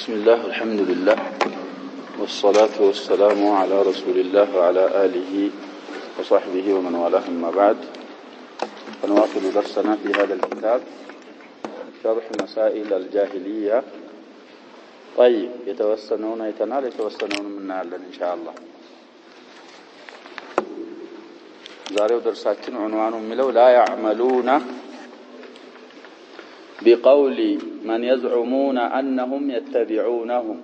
بسم الله والحمد لله والصلاة والسلام على رسول الله وعلى آله وصحبه ومن والاه أما بعد. فنواصل درسنا في هذا الكتاب شرح مسائل الجاهلية. طيب يتوسنون منا إن شاء الله. ዛሬው درساتنا عنوانه ملو لا يعملون بقول من يزعمون أنهم يتبعونهم.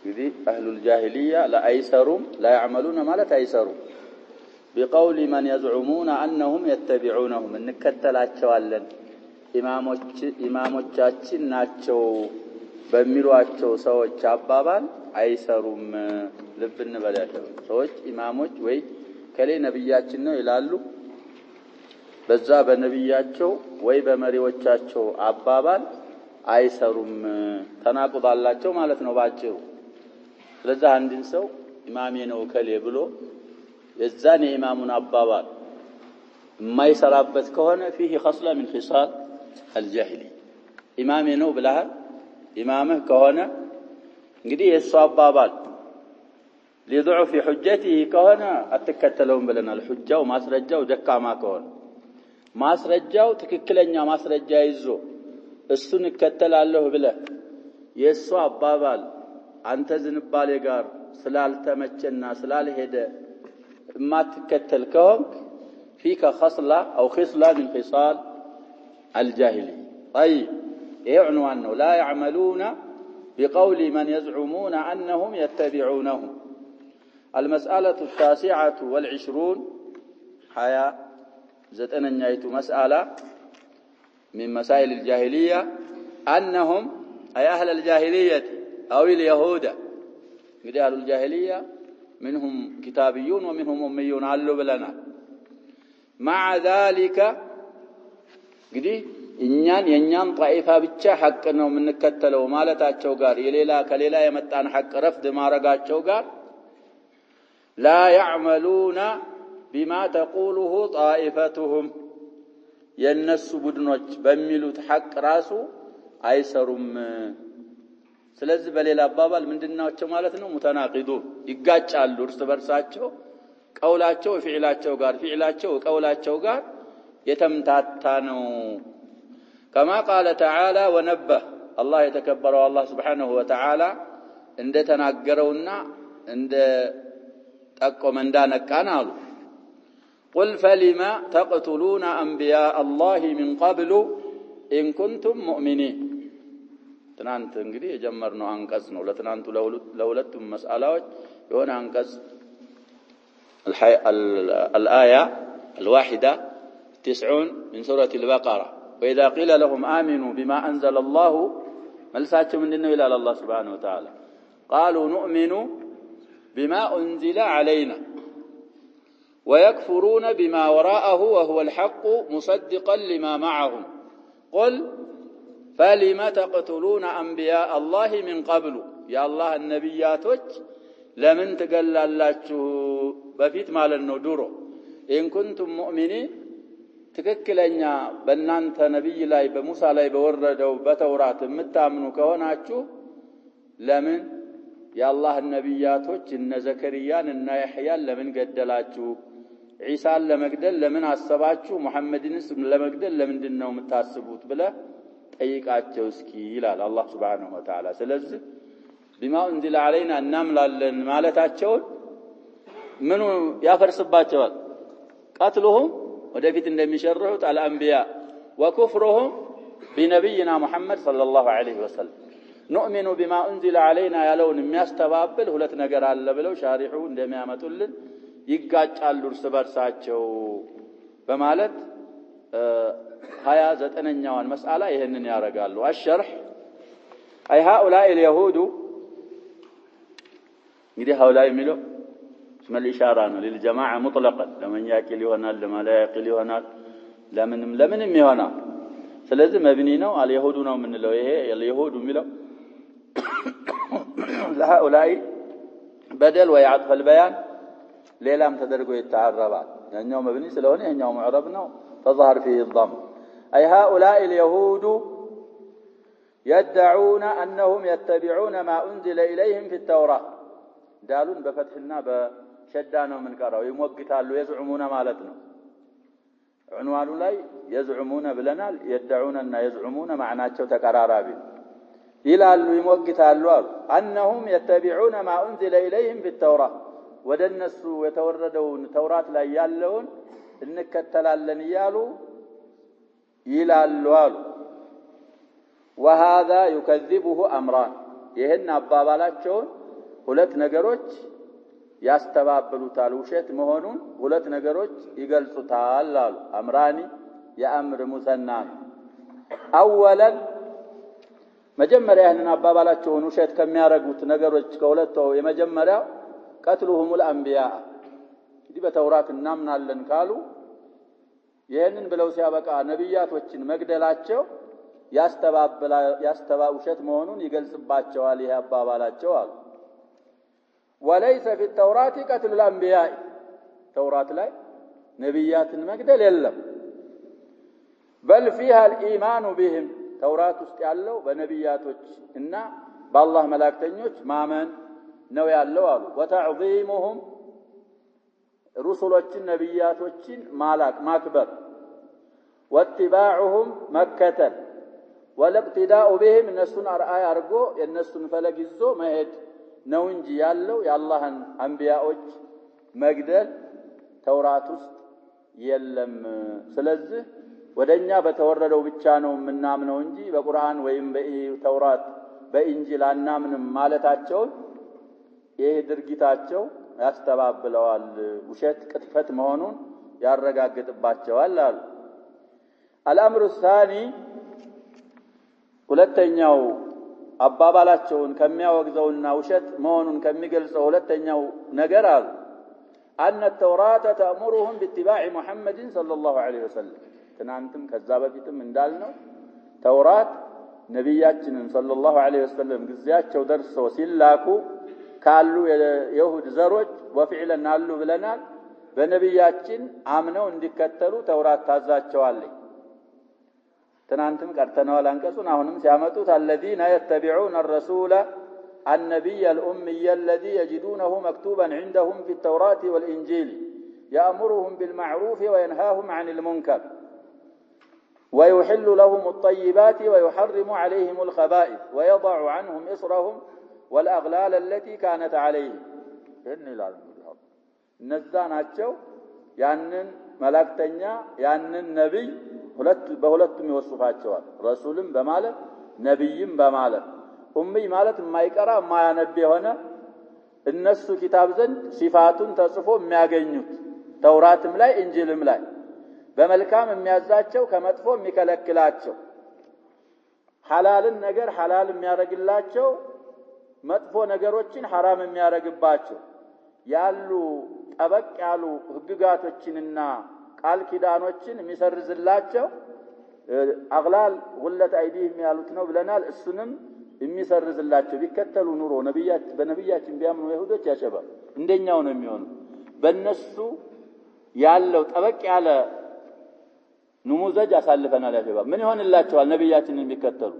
يدي أهل الجاهلية لا يعملون ما لا تيسروا بقول من يزعمون أنهم يتبعونهم إن كتلاتشوالن إماموቻችን ናቸው በሚሏቸው ሰዎች አባባል አይሰሩም። ልብ እንበላቸው። ሰዎች ኢማሞች ወይ ከሌ ነብያችን ነው ይላሉ። በዛ በነብያቸው ወይ በመሪዎቻቸው አባባል አይሰሩም። ተናቁባላቸው ማለት ነው ባጭሩ። ስለዚህ አንድን ሰው ኢማሜ ነው ከሌ ብሎ የዛን ኢማሙን አባባል የማይሰራበት ከሆነ فيه خصلة من خصال الجاهلي. ኢማሜ ነው ብለሃል ኢማምህ ከሆነ እንግዲህ የሱ አባባል لضعف حجته ከሆነ አትከተለውም ብለናል። ሑጃው ማስረጃው ደካማ ከሆነ ማስረጃው ትክክለኛ ማስረጃ ይዞ እሱን እከተላለሁ ብለህ የሱ አባባል አንተ ዝንባሌ ጋር ስላልተመቸና ስላልሄደ ማትከተል ከሆንክ فيك خصلة أو خصلة من خصال الجاهلي. طيب إيه عنوانه لا يعملون بقول من يزعمون أنهم يتبعونهم. المسألة 29 حياة زتننيت مسألة من مسائل الجاهلية أنهم أي أهل الجاهلية أو اليهود. قد أهل الجاهلية منهم كتابيون ومنهم أميون علوا بلنا. مع ذلك قد የኛን ጣይፋ ብቻ ሐቅ ነው የምንከተለው ማለታቸው ጋር የሌላ ከሌላ የመጣን ሐቅ ረፍድ ማረጋቸው ጋር لا يعملون بما تقوله طائفتهم የነሱ ቡድኖች በሚሉት ሐቅ ራሱ አይሰሩም። ስለዚህ በሌላ አባባል ምንድናቸው ማለት ነው? ሙተናቂዱ ይጋጫሉ እርስ በርሳቸው ቀውላቸው ፊዕላቸው ቀውላቸው ጋር የተምታታ ነው። كما قال تعالى ونبه الله يتكبروا الله سبحانه وتعالى عند تناغرونا عند تقوم اندانقانا قالوا قل فلما تقتلون انبياء الله من قبل ان كنتم مؤمنين. ትናንት እንግዲህ የጀመርነው አንቀጽ ነው። ለትናንቱ ለሁለቱም መስአላዎች የሆነ አንቀጽ الآية 91 من سورة البقرة وإذا قيل لهم آمنوا بما أنزل الله ملساتهم منه إلى الله سبحانه وتعالى قالوا نؤمن بما أنزل علينا ويكفرون بما وراءه وهو الحق مصدقا لما معهم قل فلما تقتلون أنبياء الله من قبل. يا الله النبياتك لمن تقللاችሁ በፊት ማለት ነው ድሮ إن كنتم مؤمنين ትክክለኛ በእናንተ ነብይ ላይ በሙሳ ላይ በወረደው በተውራት የምታምኑ ከሆናችሁ ለምን የአላህ ነብያቶች እነ ዘከርያን እና ያህያን ለምን ገደላችሁ? ዒሳን ለመግደል ለምን አሰባችሁ? ሙሐመድንስ ለመግደል ለምንድነው የምታስቡት ብለህ ጠይቃቸው እስኪ ይላል አላህ Subhanahu Wa Ta'ala። ስለዚህ ቢማ እንዝለ علينا እናምላለን ማለታቸው ምኑ ያፈርስባቸዋል? ቀትሉሁም ወደፊት እንደሚሸርሁት አልአንቢያ ወኩፍሩሁም بنبينا محمد صلى الله عليه وسلم. نؤمن بما انزل علينا ያለውን የሚያስተባብል ሁለት ነገር አለ ብለው ሻሪሑ እንደሚያመጡልን ይጋጫሉ እርስ በርሳቸው በማለት 29ኛዋን መስአላ ይሄንን ያረጋሉ። الشرح اي هؤلاء اليهود እንግዲህ هؤلاء የሚለው اسم الاشاره ነው للجماعه مطلقا لمن ياكل ይሆናል لما لا ياكل ይሆናል ለምንም ይሆናል። ስለዚህ መብኒ ነው አልይሁዱ ነው የምንለው። ይሄ اليهود የሚለው لهؤلاء بدل ويعطف البيان ሌላም ተደርጎ ይተዓረባል። ያኛው መብኒ ስለሆነ ያኛው ሙዕረብ ነው ተظهر فيه الضم. اي هؤلاء اليهود يدعون أنهم يتبعون ما أنزل إليهم في التوراة دالون بفتحنا بشدانه من قراو يموقتالو يزعمون مالتنا عنوانو لاي يزعمون بلنال يدعوننا يزعمون معناቸው ተቀራራቢ ይላሉ ይሞግታሉ أنهم يتبعون ما أنزل إليهم في التوراة ወደነሱ የተወረደውን ተውራት ላይ ያለውን እንከተላለን ይያሉ ይላሉ አሉ وهذا يكذبه أمران ይሄን አባባላቸውን ሁለት ነገሮች ያስተባብሉታል ውሸት መሆኑን ሁለት ነገሮች ይገልጹታል አሉ አምራኒ የአምር ሙሰናን አወለን መጀመሪያ ይሄን አባባላቸውን ውሸት ከሚያረጉት ነገሮች ከሁለቱ የመጀመሪያው قتلهم الانبياء እንግዲህ በተውራት እናምናለን ካሉ ይሄንን ብለው ሲያበቃ ነብያቶችን መግደላቸው ያስተባውሸት መሆኑን ይገልጽባቸዋል ይሄ አባባላቸው አሉ وليس في التوراة قتل الانبياء ተውራት ላይ ነብያትን መግደል የለም بل فيها الايمان بهم ተውራት ውስጥ ያለው በነብያቶች እና በአላህ መላእክተኞች ማመን ነው ያለው አሉ وتعظيمهم رسلዎችን ነብያቶችን ማክበር واتباعهم መከተል والاقتداء بهم እነሱን አርአያ አርጎ የነሱን ፈለግ ይዞ መሄድ ነው እንጂ ያለው የአላህን አንቢያዎች መግደል ተውራት ውስጥ የለም ስለዚህ ወደኛ በተወረደው ብቻ ነው ምናምነው እንጂ በቁርአን ወይም በተውራት በእንጂል አናምንም ማለታቸው ይሄ ድርጊታቸው ያስተባብለዋል ውሸት ቅጥፈት መሆኑን ያረጋግጥባቸዋል አሉ الامر الثاني ሁለተኛው አባባላቸውን ከሚያወግዘውና ውሸት መሆኑን ከሚገልጸው ሁለተኛው ነገር አሉ ان التوراة تأمرهم باتباع محمد صلى الله عليه وسلم ትናንትም ከዛ በፊትም እንዳልነው ተውራት ነብያችንን ሰለላሁ ዐለይሂ ወሰለም ግዚያቸው ደርሶ ሲላኩ ካሉ የይሁድ ዘሮች ወፍዕለን አሉ ብለናል በነብያችን አምነው እንዲከተሉ ተውራት ታዛቸዋለች ትናንትም ቀርተናል አንቀጹን አሁንም ሲያመጡት الذين يتبعون الرسول النبي الأمي الذي يجدونه مكتوبا عندهم في التوراة والإنجيل يأمرهم بالمعروف وينهاهم عن المنكر ويحل لهم الطيبات ويحرم عليهم الخبائث ويضع عنهم إصرهم والأغلال التي كانت عليهم إني لا أعلم نزاناتشو ያንን መላእክተኛ ያንን ነብይ በሁለቱም ይወስፋቸዋል ረሱልም በማለት ነብይም በማለት ኡሚ ማለት የማይቀራ የማያነብ የሆነ እነሱ ኪታብ ዘንድ ሲፋቱን ተጽፎ የሚያገኙት ተውራትም ላይ እንጂልም ላይ በመልካም የሚያዛቸው ከመጥፎ የሚከለክላቸው ሐላልን ነገር ሐላል የሚያረግላቸው መጥፎ ነገሮችን حرام የሚያረግባቸው ያሉ ጠበቅ ያሉ ህግጋቶችንና ቃል ኪዳኖችን የሚሰርዝላቸው አግላል ወለት አይዲህም ያሉት ነው ብለናል እሱንም የሚሰርዝላቸው ቢከተሉ ኑሮ በነብያችን ቢያምኑ ይሁዶች ያሸባል እንደኛው ነው የሚሆነው በእነሱ ያለው ጠበቅ ያለ نموذج አሳልፈናል ያሸባል ምን ይሆንላቸዋል ነብያችንን ቢከተሉ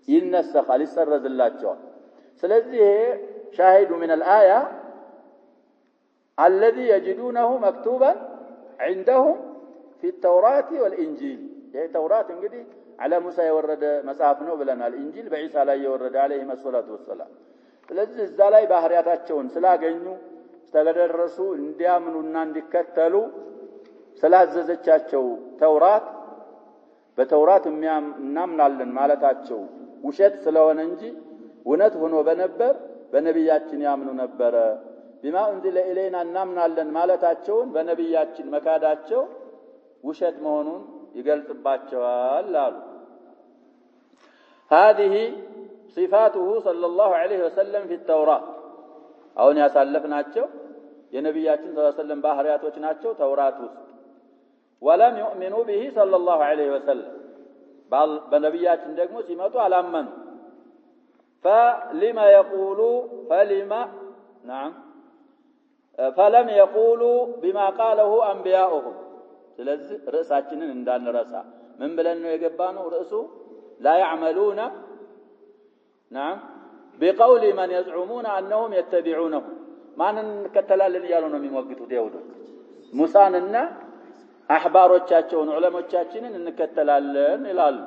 ይነሰኻል ይሰርዝላቸዋል ስለዚህ شاهد من الآية الذي يجدونه مكتوبا عندهم في التوراة والإنجيل يعني التوراة እንግዲህ على موسى يورد መጽሐፍ ነው ብለናል ኢንጂል በኢሳ ላይ يورد عليه الصلاه والسلام ስለዚህ እዛ ላይ ባህሪያታቸውን ስላገኙ ተገደረሱ እንዲያምኑና እንዲከተሉ ስላዘዘቻቸው ተውራት በተውራት እናምናለን ማለታቸው ውሸት ስለሆነ እንጂ እውነት ሆኖ በነበር በነብያችን ያምኑ ነበር بما انزل الينا እናምናለን ማለታቸውን በነብያችን መካዳቸው ውሸት መሆኑን ይገልጽባቸዋል አሉ هذه صفاته صلى الله عليه وسلم في التوراة አሁን ያሳለፍናቸው የነብያችን ሰለላሁ ዐለይሂ ወሰለም ባህሪያቶች ናቸው ተውራት ውስጥ ولم يؤمنوا به صلى الله عليه وسلم በነብያችን ደግሞ ሲመጡ አላመኑ فلما يقولوا فلم يقولوا بما قاله انبياؤهم ስለዚህ ርዕሳችንን እንዳንረሳ ምን ብለን ነው የገባነው ርዕሱ لا يعملون نعم بقول من يزعمون أنهم يتبعونه ما نكتلال يالون من وقته يهودون موسى አህባሮቻቸውን ዑለሞቻችንን እንከተላለን ይላሉ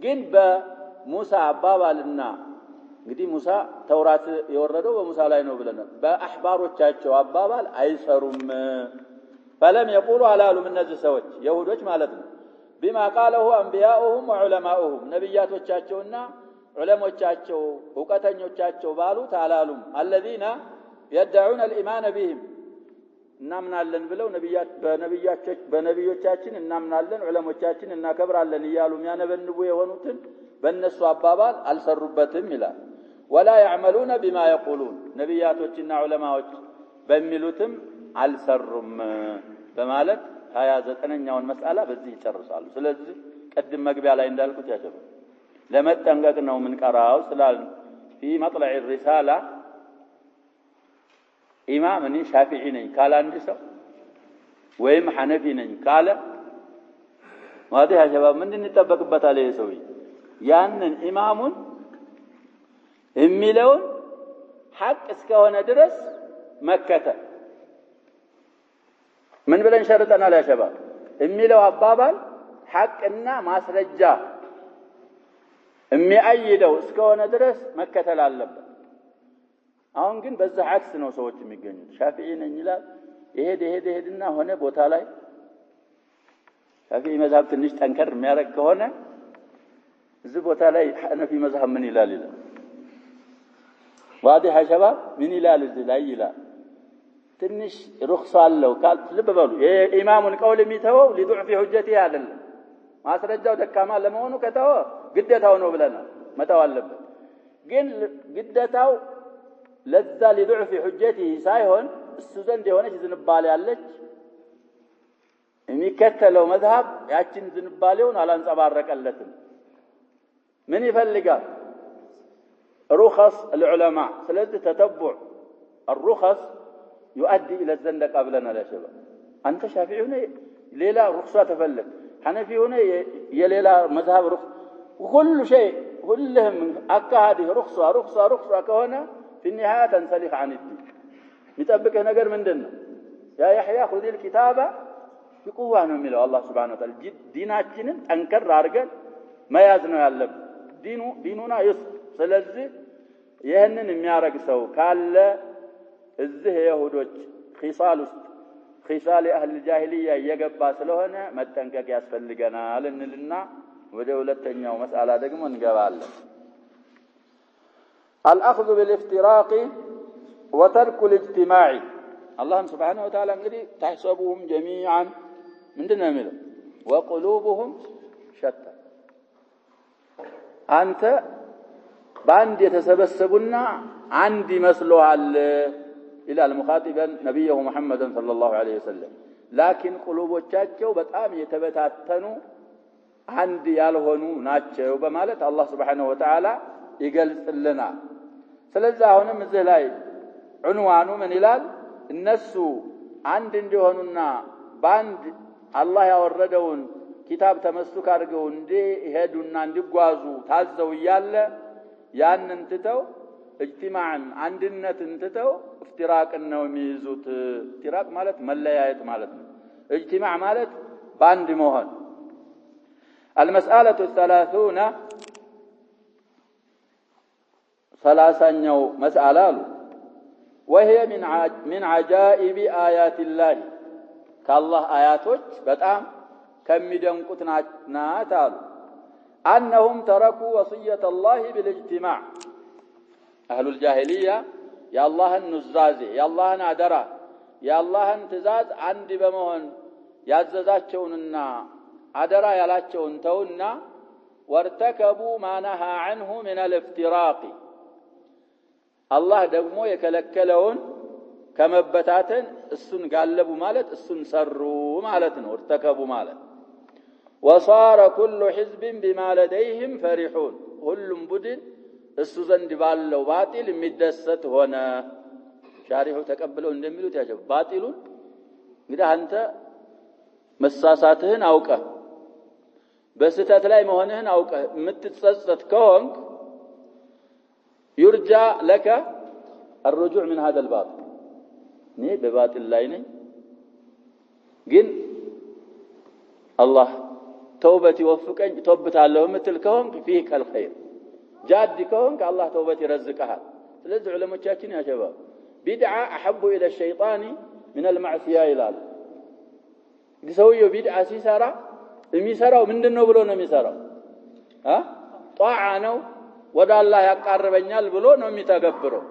ግን በሙሳ አባባልና እንግዲህ ሙሳ ተውራት የወረደው በሙሳ ላይ ነው ብለናል በአህባሮቻቸው አባባል አይሰሩም فلم يقولوا አላሉም እነዚህ ሰዎች ይሁዶች ማለት ነው بما قاله انبياؤهم وعلماؤهم ነብያቶቻቸውና ዑለሞቻቸው ዕውቀተኞቻቸው ባሉት አላሉም الذين يدعون الايمان بهم እናምናለን ብለው በነብዮቻችን እናምናለን ዑለሞቻችን እናከብራለን ይያሉ የሚያነበንቡ የሆኑትን በእነሱ አባባል አልሰሩበትም ይላል ولا يعملون بما يقولون ነብያቶችና ዑለማዎች በሚሉትም አልሰሩም በማለት 29ኛውን መስአላ በዚህ ይጨርሳሉ ስለዚህ ቀድም መግቢያ ላይ እንዳልኩት ያጀበ ለመጠንቀቅ ነው ምን ቀራው ስላል في مطلع الرساله ኢማም እኔ ሻፊዒ ነኝ ካለ አንድ ሰው ወይም ሐነፊ ነኝ ካለ ዋዲህ አሸባብ ምንድን ይተበቅበታል ይሄ ሰው ያንን ኢማሙን የሚለውን ሐቅ እስከሆነ ድረስ መከተል ምን ብለን ሸርጠናል ያ ሸባብ የሚለው አባባል ሐቅና ማስረጃ የሚያይደው እስከሆነ ድረስ መከተል አለበት አሁን ግን በዛ አክስ ነው ሰዎች የሚገኙት ሻፊዒ ነኝ ይላል ይሄድና ሆነ ቦታ ላይ ሻፊዒ መዝሐብ ትንሽ ጠንከር የሚያረግ ከሆነ እዚህ ቦታ ላይ ሐነፊ መዝሐብ ምን ይላል ዋዲህ ሸባብ ምን ይላል እዚህ ላይ ይላል ትንሽ ሩክሳ አለው ካል ልብ በሉ የኢማሙን ቀውል የሚተወው لضعف حجته አይደለም ማስረጃው ደካማ ለመሆኑ ከተወ ግዴታው ነው ብለናል መተው አለበት ግን ግዴታው ለዛ لضعف حجته ሳይሆን እሱ ዘንድ የሆነች ዝንባሌ ያለች የሚከተለው መዝሐብ ያችን ዝንባሌውን አላንጸባረቀለትም ምን ይፈልጋል رخص العلماء ስለዚህ ተተብع الرخص يؤدي الى الزندقه قبلنا يا شباب انت شافعي هنا ليلا رخصه تفلت حنفي هنا يليلا مذهب رخص وكل شيء كلهم اكاده رخصه كهنا في النهايه تنسلخ عن الدين يطبقه ነገር ምንድነው ያ يحيى خذ الكتاب بقوه ነው የሚለው አላህ Subhanahu Wa Ta'ala ዲናችንን ጠንከር አድርገን መያዝ ነው ያለብን ዲኑና ስለዚህ ይሄንን የሚያረግ ሰው ካለ እዚህ የይሁዶች ኺሳል አህል ጃሂልያ እየገባ ስለሆነ መጠንቀቅ ያስፈልገናል እንልና ወደ ሁለተኛው መስአላ ደግሞ እንገባለን الأخذ بالافتراق وترك الاجتماع الله سبحانه وتعالى እንግዲህ تحسبهم جميعا ምንድነው የሚለው وقلوبهم شتى አንተ ባንድ የተሰበሰቡና አንድ ይመስሉሃል الى المخاطبا نبيه محمد صلى الله عليه وسلم لكن قلوبዎቻቸው በጣም የተበታተኑ አንድ ያልሆኑ ናቸው በማለት አላህ Subhanahu Wa Ta'ala ይገልጽልናል ስለዚህ አሁንም እዚህ ላይ ዑንዋኑ ምን ይላል እነሱ አንድ እንዲሆኑና ባንድ አላህ ያወረደውን ኪታብ ተመስክ አድርገው እንዲሄዱና እንዲጓዙ ታዘው ይያለ ያንን ትተው اجتماعا አንድነትን ትተው افتراقን ነው የሚይዙት افتراق ማለት መለያየት ማለት ነው اجتماع ማለት ባንድ መሆን المسألة 30ኛው መስአላ አሉ وهي من عجائب آيات الله كالله آياتዎች በጣም ከሚደንቁት ናት አሉ أنهم تركوا وصية الله بالاجتماع أهل الجاهلية يا الله النزازي يا الله نادرا يا الله انتزاز عندي بمهن يعززاتشوننا عدرا يلاتشون تونا وارتكبوا ما نهى عنه من الافتراق الله دقمو يكلكلون كمبتاتن السن قالبوا مالت السن سروا مالتن وارتكبوا مالت وصار كل حزب بما لديهم فرحون كلهم بدن እሱ ዘንድ ባለው ባጢል የሚደሰት ሆነ ሻሪሁ ተቀበለው እንደሚሉት ያጀብ ባጢሉን እንግዲህ አንተ መሳሳትህን አውቀህ በስተት ላይ መሆንህን አውቀህ የምትጸጸት ከሆንክ يرجى لك الرجوع من هذا الباطل ني بباطل لايني ግን الله توبتي وفقኝ توبታለሁ ምትል ከሆንክ فيك الخير جاد كونك الله توبتي رزقها ስለዚህ ዑለሞቻችን ያሸባብ ቢድዓ احب الى الشيطان من المعصيه ይላል ሰውየው ቢድዓ ሲሰራ የሚሰራው ምንድነው ብሎ ነው የሚሰራው ጧዓ ነው ወደ አላህ ያቃርበኛል ብሎ ነው የሚተገብረው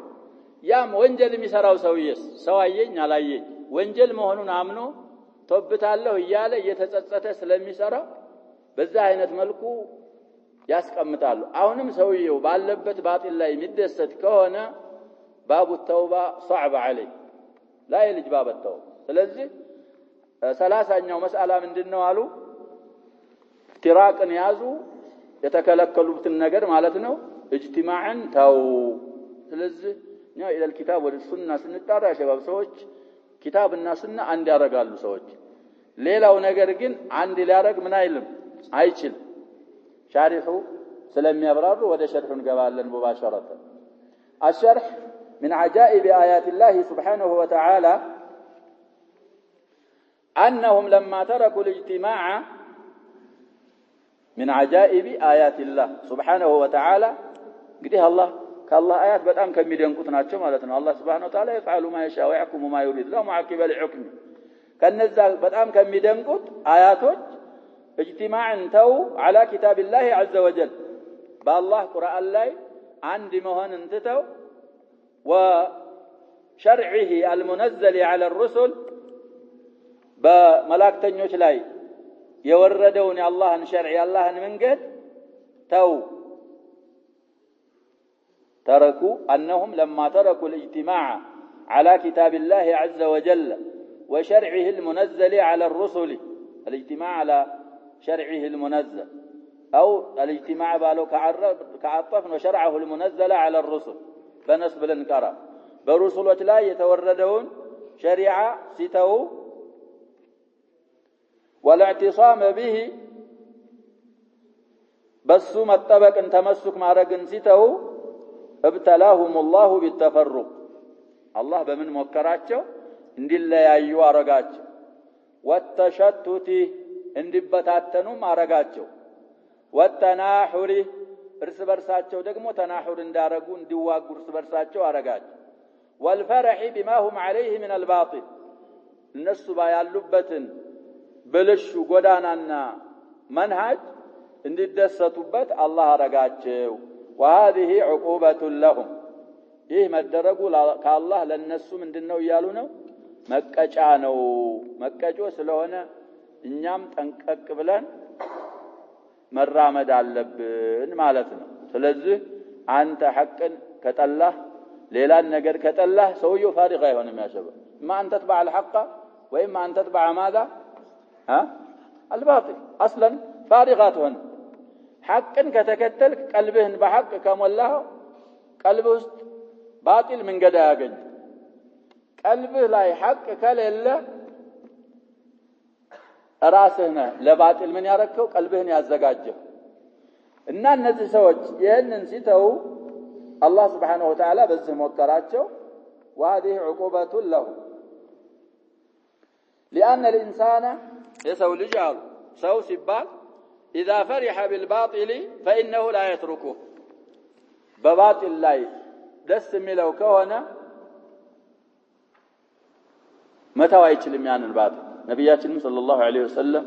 ያም ወንጀል የሚሰራው ሰውየስ ሰው አየኝ አላየኝ ወንጀል መሆኑን አምኖ ተውብታለሁ እያለ እየተጸጸተ ስለሚሰራው በዛ አይነት መልኩ ያስቀምጣሉ አሁንም ሰውየው ባለበት ባጢል ላይ የሚደሰት ከሆነ ባቡ ተውባ صعب عليه لا يلج باب التوبه ስለዚህ ሰላሳኛው መስአላ ምንድነው አሉ افتراقን ያዙ የተከለከሉትን ነገር ማለት ነው اجتماعን ተው ስለዚህ ኛ الى الكتاب والسنه ስንጣራ ሸባብ ሰዎች ኪታብና ሱና አንድ ያረጋሉ ሰዎች ሌላው ነገር ግን አንድ ሊያረግ ምን አይልም አይችል ሻሪሑ ስለሚያብራሩ ወደ ሸርሑን ገባለን ሙባሸራተ الشرح من عجائب آيات الله سبحانه وتعالى أنهم لما تركوا الاجتماع من عجائب آيات الله سبحانه وتعالى قديها الله كالله آيات በጣም ከሚደንቁት ናቸው ማለት ነው الله سبحانه وتعالى يفعل ما يشاء ويحكم ما يريد لا معقب لحكمه ከነዛ በጣም ከሚደንቁት አያቶች اجتماعን ተው على كتاب الله عز وجل بالله قرآن ላይ አንድ መሆንን ትተው وشرعه المنزل على الرسل በመላእክተኞች ላይ የወረደውን የአላህን ሸርዕ የአላህን መንገድ ተው تركوا أنهم لما تركوا الاجتماع على كتاب الله عز وجل وشرعه المنزل على الرسل الاجتماع على شرعه المنزل أو الاجتماع بالو كعطف وشرعه المنزل على الرسل فنسب الانكار برسولة لا يتوردون شريعة ستو والاعتصام به بس متبق ان تمسك معرقن ستو ابتلاهم الله بالتفرق الله بمن موكراچو እንዲለያዩ አረጋቸው والتشتت እንዲበታተኑ ማረጋቸው والتناحر እርስ በርሳቸው ደግሞ ተናሁር እንዳረጉ እንዲዋጉ እርስ በርሳቸው አረጋቸው والفرح بما هم عليه من الباطل እነሱ ባያሉበትን በለሹ ጎዳናና መንሃጅ እንዲደሰቱበት አላህ አረጋቸው وهذه عقوبة لهم ይህ መደረጉ ከአላህ ለነሱ ምንድነው ይያሉ ነው መቀጫ ነው መቀጮ ስለሆነ እኛም ጠንቀቅ ብለን መራመድ አለብን ማለት ነው ስለዚህ አንተ ሐቅን ከጠላህ ሌላን ነገር ከጠላህ ሰውየው ፋሪቅ አይሆንም ያሸበ ما انت تتبع الحق واما ان تتبع ماذا الباطل اصلا فارغات هون حقن ከተከተልክ ቀልብህን በሐቅ ከሞላህ ቀልብህ ውስጥ باطل من قد ያገኝ ቀልብህ ላይ ሐቅ ከሌለ ራስህና ለባጢል ምን ያረከው ቀልብህን ያዘጋጀው እና እነዚህ ሰዎች ይሄንን ሲተው አላህ Subhanahu Wa Ta'ala በዚህ ሞከራቸው وهذه عقوبة له لأن الإنسان يسوي لجال سو سبال إذا فرح بالباطل فإنه لا يتركه بباطل لا دس ملو كونه متى ويتلم يعني الباطل نبياتنا صلى الله عليه وسلم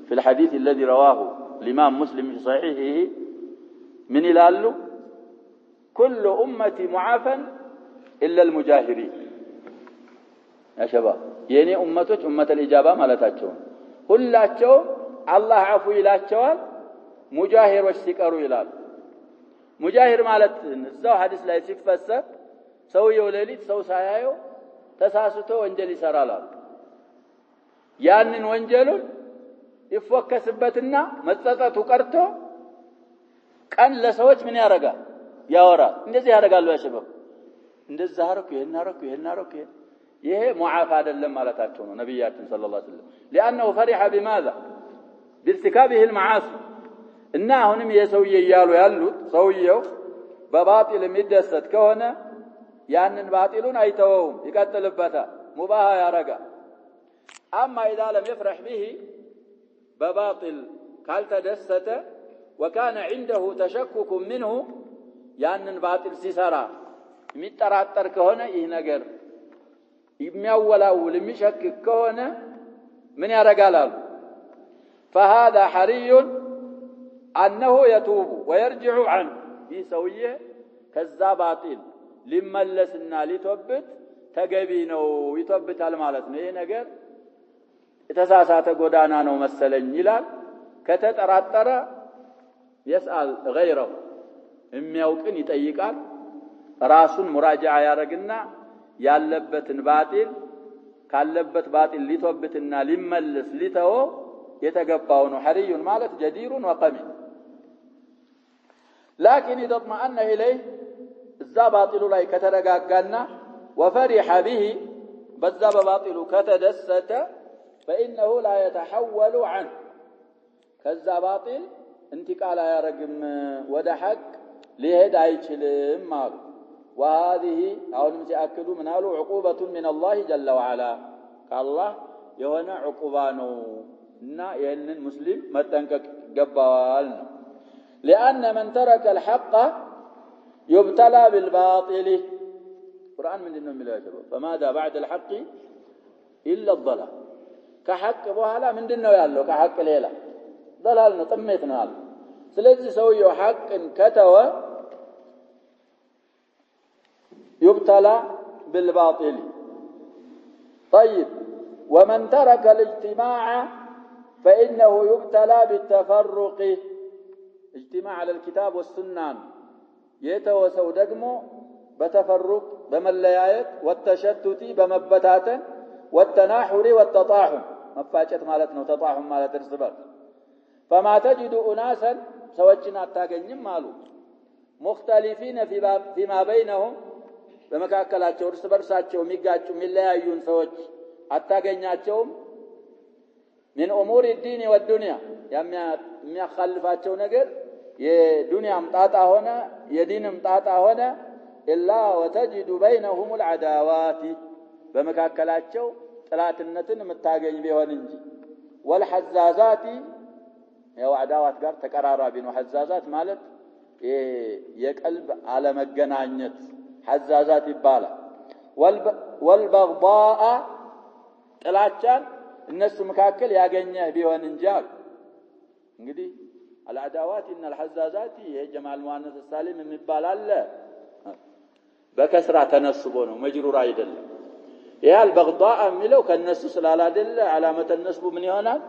في الحديث الذي رواه الإمام مسلم في صحيحه من يلاله كل أمتي معافى إلا المجاهرين يا شباب يعني أمتك أمة الإجابة مالتاتهم كلاتهم الله عفو إلاتهم مجاهر والسكر إلال مجاهر مالت الزو حديث لا يسفسر سوي وليلت سو سايايو ተሳስቶ ወንጀል ይሰራል ያንን ወንጀሉን ይፈከስበትና መጸጸቱ ቀርቶ ቀን ለሰዎች ምን ያረጋል ያወራል እንደዚህ ያረጋሉ ያሸበብ እንደዛ አረኩ ይሄን አረኩ ይሄ ሙዓፍ አይደለም ማለታቸው ነው ነብያችን ሰለላሁ ዐለይሂ ወሰለም لانه فرح بماذا بارتكابه المعاصي እና አሁንም የሰውዬ ያሉ ያሉት ሰውዬው በባጢል የሚደሰት ከሆነ ያንን ባጢሉን አይተወውም ይቀጥልበታል ሙባህ ያረጋል أما إذا لم يفرح به بباطل ካልተደሰተ وكان عنده تشكك منه ያንን ባጢል ሲሰራ የሚጠራጠር ከሆነ ይህ ነገር የሚያወላውል የሚሸክክ ከሆነ ምን ያረጋል አሉ فهذا حري أنه يتوب ويرجع عنه ይህ ሰውዬ ከዛ ባጢል ሊመለስና ሊተውበት ተገቢ ነው ይተውበታል ማለት ነው ይሄ ነገር የተሳሳተ ጎዳና ነው መሰለኝ ይላል ከተጠራጠረ يسأل غيره የሚያውቅን ይጠይቃል ራሱን ሙራጃዓ ያረግና ያለበትን ባጢል ካለበት ባጢል ሊተውበትና ሊመለስ ሊተው የተገባው ነው حري ማለት جدير وقمي لكن إذا اطمأن إليه الزا باطل لا كترغاغانا وفرح به بذا باطل كتدست فإنه لا يتحول عنه كذا باطل انتقال يرقم ودا حق ليهد አይችልም ማሉ وهذه አሁንም ሲያክዱ ምናሉ عقوبة من الله جل وعلا ከአላህ የሆነ ዕቁባ ነው እና ይሄንን ሙስሊም መጠንቀቅ ገባዋል لأن من ترك الحق يبتلى بالباطل القرآن من دينهم لا يجب فماذا بعد الحق إلا الضلال كحق بوهلا من دينه يالله كحق ليلة ضلال نطميتنا يالله سلزي سويه حق كتوى يبتلى بالباطل طيب ومن ترك الاجتماع فإنه يبتلى بالتفرق اجتماع على الكتاب والسنة يتوسو دقمو بتفرق بمليايت والتشتت بمبتاتا والتناحر والتطاحن مفاجأة مالتنا وتطاحن مالت الرسبات فما تجد أناسا سوچنا التاقنين مالو مختلفين فيما بينهم بمكاكلاتهم رسبرساتهم ميقاتهم مليايون سوچ التاقنياتهم من أمور الدين والدنيا የሚያخልፋቸው ነገር የዱንያም ጣጣ ሆነ የዲንም ጣጣ ሆነ إلا وتجد بينهم العداوات በመካከላቸው ጥላትነትን የምታገኝ ቢሆን እንጂ والحزازات ያው عداوات ጋር ተቀራራቢ ነው حزازات ማለት የቀልብ አለመገናኘት حزازات ይባላል والبغضاء ጥላቻን እነሱ መካከል ያገኘ ቢሆን እንጂ እንግዲህ العداوات ان الحزازات የጀማል ሙአነስ ሳሊም የሚባል አለ በከስራ ተነስቦ ነው መጅሩር አይደለም ያ البغضاء የሚለው ከነሱ ስላላደለ علامه النسب ምን ይሆናል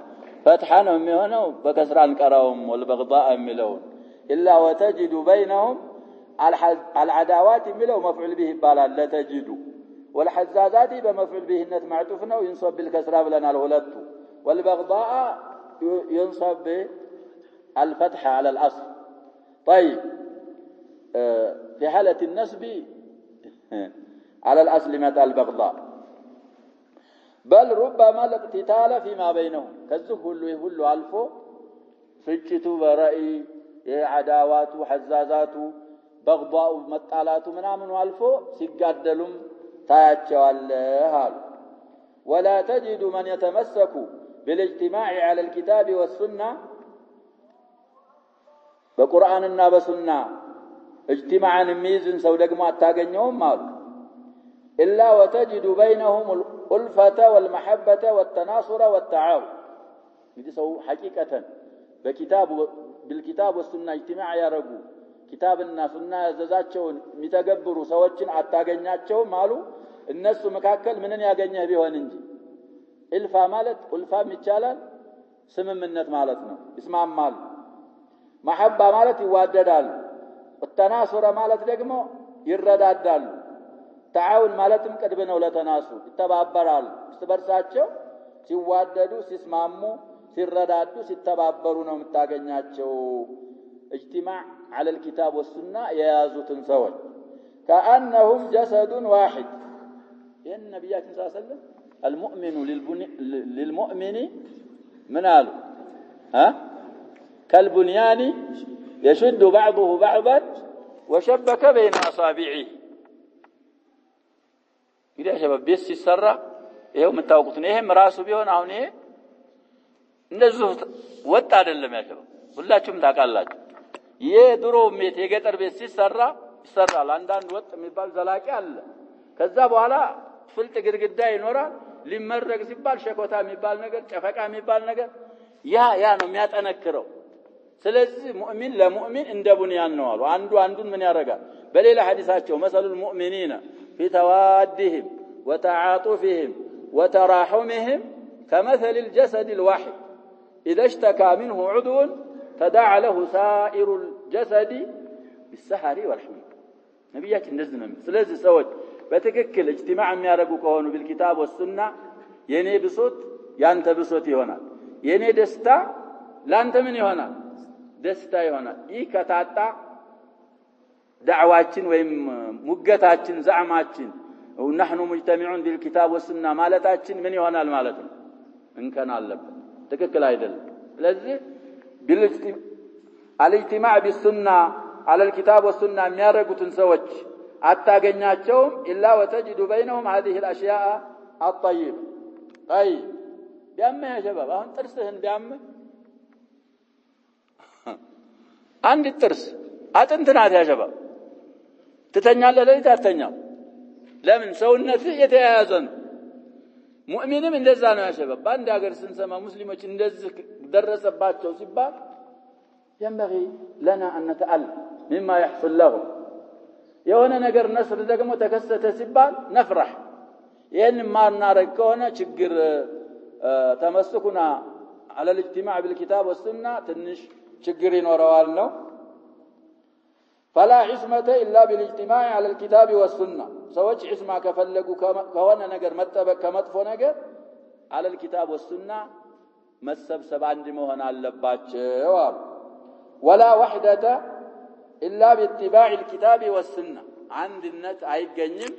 فتح ነው የሚሆነው በከስራ አንቀራውም والبغضاء የሚለው الا وتجد بينهم العداوات የሚለው مفعول به ይባላል ለተجد والحزازات بمفعول بهነት معطوف ነው ينصب بالكسره ብለናል ሁለቱ والبغضاء ينصب بالفتح على الاصل طيب في حاله النسب على الاصل متى البغضاء بل ربما الاقتتال فيما بينهم كذا كله الفو ፍጭቱ በራይ የعداوات حزازات بغضاء مطالات ምናምን አልፎ ሲጋደሉም ታያቸዋለህ አሉ ولا تجد من يتمسك بالاجتماع على الكتاب والسنة بقرآننا بسنة اجتماعا ميزن سو ደግሞ አታገኘውም አሉ إلا وتجد بينهم الألفة والمحبة والتناصر والتعاون እንግዲህ ሰው ሐቂቀተን بالكتاب والسنة اجتماع ያረጉ كتابنا سنة ያዘዛቸውን የሚተገብሩ ሰዎችን አታገኛቸውም አሉ እነሱ መካከል ምንን ያገኘህ ቢሆን እንጂ ኢልፋ ማለት ኡልፋም ይቻላል ስምምነት ማለት ነው ይስማማሉ መሐባ ማለት ይዋደዳሉ ወተናሱረ ማለት ደግሞ ይረዳዳሉ ተዓውን ማለትም ቅርብ ነው ለተናሱ ይተባበራሉ እርስ ሲዋደዱ ሲስማሙ ሲረዳዱ ሲተባበሩ ነው የምታገኛቸው اجتماع على الكتاب والسنة يازوتن سوى كأنهم جسد واحد النبي صلى الله عليه وسلم المؤمن للمؤمن منال كالبنيان يشد بعضه بعضا وشبك بين أصابعه إذا شباب بيس السرة يوم التوقيت إيهم راسه بيهون عونيه نزه وط አይደለም ያለው ሁላችሁም ታውቃላችሁ የድሮ ሜት የገጠር ቤት ይሰራል አንዳንድ ወጥ የሚባል ዘላቂ አለ ከዛ በኋላ ፍልጥ ግድግዳ ይኖራል ሊመረግ ሲባል ሸኮታ የሚባል ነገር ጨፈቃ የሚባል ነገር ያ ነው የሚያጠነክረው ስለዚህ ሙእሚን ለሙእሚን እንደ ቡንያን ነው አሉ አንዱን ምን ያረጋል በሌላ ሐዲሳቸው መሰሉል ሙእሚኒና في توادهم وتعاطفهم وتراحمهم كمثل الجسد الواحد إذا اشتكى منه عضو تداعى له سائر الجسد بالسهر والحمى نبيات النزل ስለዚህ ሰዎች በትክክል اجتماع የሚያደርጉ ከሆኑ بالكتاب والسنة የኔ ብሶት ያንተ ብሶት ይሆናል የኔ ደስታ ላንተ ምን ይሆናል ደስታ ይሆናል ይህ ከታጣ دعواتين ويم مجتاتين زعماتين ونحن مجتمعون بالكتاب والسنة مالتاتين من يهونال مالتنا إن كان علب تككل أيدل لذي الاجتماع بالسنة على الكتاب والسنة ميارقوا تنسوج حتى جناتهم إلا وتجد بينهم هذه الأشياء الطيبة طيب بأمه يا شباب أهون ترسهن بأمه عند الترس أتنتنات يا شباب تتنيال ليت أتنيال لمن سونته يتيازن مؤمنين من دزانو يا شباب باند أجر سنسمع مسلمة تندز درس باتشو سباب ينبغي لنا أن نتألم مما يحصل له يوانا نجر نصر دقمو تكسة سباب نفرح ين ما ناركونا شجر تمسكنا على الاجتماع بالكتاب والسنة تنش شجرين وروالنا فلا عصمة إلا بالاجتماع على الكتاب والسنة سوتش عصمة كفلقوا كوانا نجر متبك كمطفو نجر على الكتاب والسنة مسبسب عندي مهنا اللباتش ولا وحدة إلا باتباع الكتاب والسنة عند النت عيد جنم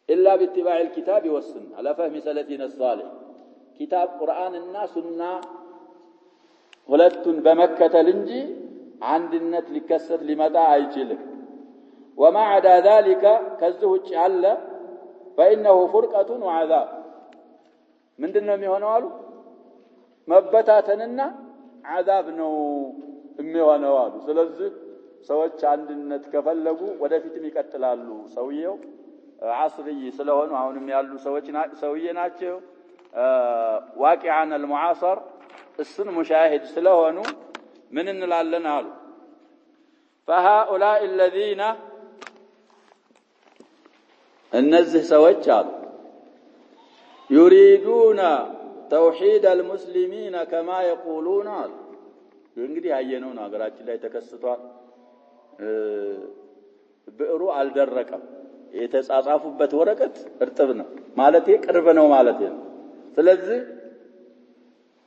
إلا باتباع الكتاب والسنة على فهم سلفنا الصالح كتاب قرآن الناس سنة ولدت بمكة لنجي عند النت لكسر لمتى عيجلك وما عدا ذلك كزهج علّ فإنه فرقة وعذاب من دنهم يهونوالو مبتاتننا عذاب نو يهونوالو سلزي سوچ عند النت كفلقوا ودفيتم يقتلالو سويو عصري سلهونو አሁንም ያሉ ሰውዬ ናቸው واقعان المعاصر السن مشاهد ስለሆኑ من እንላለን አሉ فهؤلاء الذين እነዚህ ሰዎች አሉ يريدون توحيد المسلمين كما يقولون እንግዲህ ያየነው ነገራችን ላይ ተከስቷል ብዕሩ አልደረቀም የተጻጻፉበት ወረቀት እርጥብ ነው ማለት ቅርብ ነው ማለት ነው ስለዚህ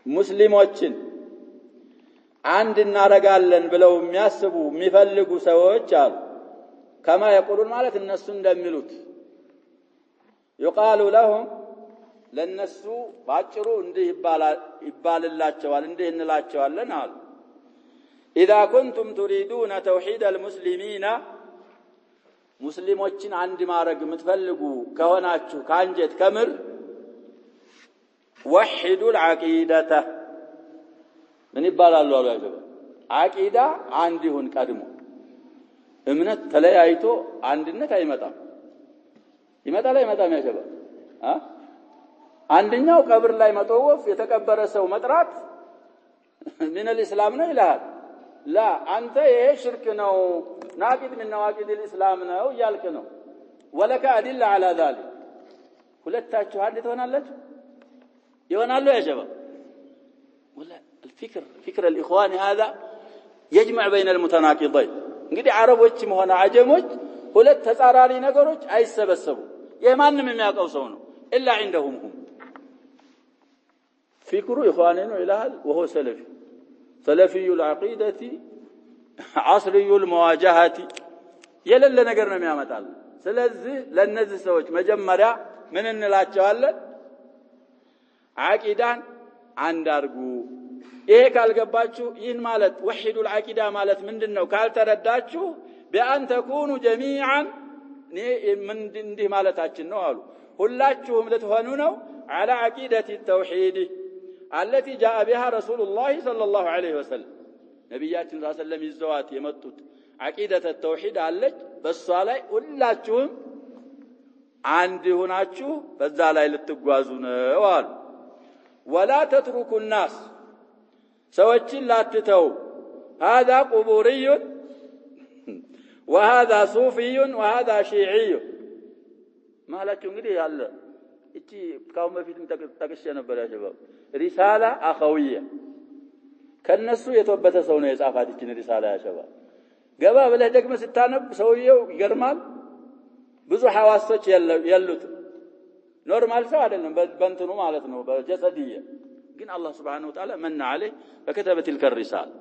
ሙስሊሞችን አንድ እናረጋለን ብለው የሚያስቡ የሚፈልጉ ሰዎች አሉ كما يقولون ማለት እነሱ እንደሚሉት يقال لهم ለነሱ ባጭሩ እንዲህ ይባልላቸዋል እንዲህ እንላቸዋለን አሉ إذا كنتم تريدون توحيد المسلمين ሙስሊሞችን አንድ ማረግ የምትፈልጉ ከሆናችሁ ካንጀት ከምር وحدوا العقيدة من ይባላሉ አሉ ያጀበ አቂዳ አንድ ይሁን ቀድሞ እምነት ተለያይቶ አንድነት አይመጣም አይመጣም ያጀበ አንደኛው ቀብር ላይ መጠወፍ የተቀበረ ሰው መጥራት من الاسلام ነው ይላል لا አንተ ይሄ ሽርክ ነው ናቂድ من نواقض الاسلام ነው ያልከ ነው ولك ادله على ذلك ሁለታችሁ አንድ ትሆናላችሁ ይሆናሉ ያጀበ ولا فكر الاخوان هذا يجمع بين المتناقضين እንግዲህ አረቦችም ሆነ አጀሞች ሁለት ተጻራሪ ነገሮች አይሰበሰቡ የማንንም የሚያውቀው ሰው ነው الا عندهم هم فكر اخواننا الهال وهو سلفي العقيده عصري المواجهه የለለ ነገር ነው የሚያመጣል ስለዚህ ለነዚህ ሰዎች መጀመሪያ ምን እንላቸዋለን አቂዳን አንድ አርጉ ይሄ ካልገባችሁ ይህን ማለት ወሂዱል አቂዳ ማለት ምንድነው ካልተረዳችሁ ቢአን ተኩኑ ጀሚዓን እንዲህ ማለታችን ነው አሉ ሁላችሁም ልትሆኑ ነው على عقيدة التوحيد التي جاء بها رسول الله صلى الله عليه وسلم ነብያችን ሰለላሁ ዐለይሂ ወሰለም ይዘዋት የመጡት عقيدة التوحيد አለች በሷ ላይ ሁላችሁም አንድ ሆናችሁ በዛ ላይ ልትጓዙ ነው አሉ ولا تتركوا الناس ሰዎችን ላትተው هذا قبوري وهذا صوفي وهذا شيعي ማላችሁ እንግዲህ ያለ እቺ ካው በፊትም ተከሰ ነበር ያሸባብ ሪሳላ አኸውያ ከነሱ የተወበተ ሰው ነው የጻፋት እቺን ሪሳላ ያሸባብ ገባ ብለህ ደግሞ ስታነብ ሰውየው ይገርማል ብዙ ሐዋሶች ያሉት ኖርማል ሰው አይደለም በእንትኑ ማለት ነው በጀሰዲየ ግን አላህ Subhanahu Wa Ta'ala من عليه فكتب تلك الرسالة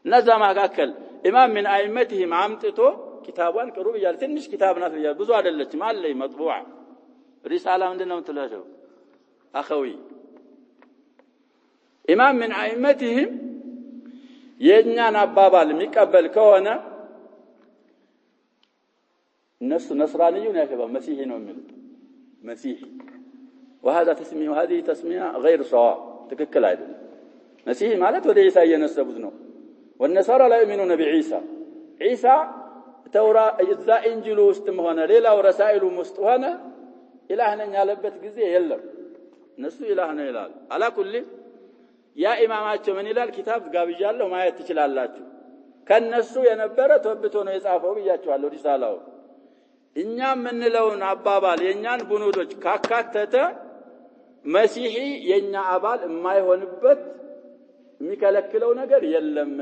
نزا መካከል ኢማም من ائمتهم አምጥቶ ኪታቧን ቅሩብ ይያል ትንሽ ኪታብ ናት ይያል ብዙ አይደለችም አለይ መጥቡዓ ሪሳላ ምንድነው ትላለው አኸዊ ኢማም من ائمتهم የኛን አባባል የሚቀበል ከሆነ እነሱ ነስራንዩን ያከባ መሲሂ ነው የሚሉት መሲሂ وهذا تسميه وهذه تسميه غير صواب تككل አይደለም መሲሂ ማለት ወደ ኢሳ እየነሰቡት ነው والنصارى لا يؤمنون بعيسى عيسى ተውራ እዛ እንጂሉ ውስጥም ሆነ ሌላው ረሳኢሉ ውስጥ ሆነ ኢላህ ነኝ ያለበት ጊዜ የለም እነሱ ኢላህ ነው ይላል አላ ኩሊ ያ ኢማማቸው ምን ይላል ኪታብ ጋብያለሁ ማየት ትችላላችሁ ከነሱ የነበረ ተብቶ ነው የጻፈው ብያቸዋለሁ ሪሳላው እኛ ምንለውን አባባል የኛን ቡኑዶች ካካተተ መሲሂ የኛ አባል የማይሆንበት የሚከለክለው ነገር የለም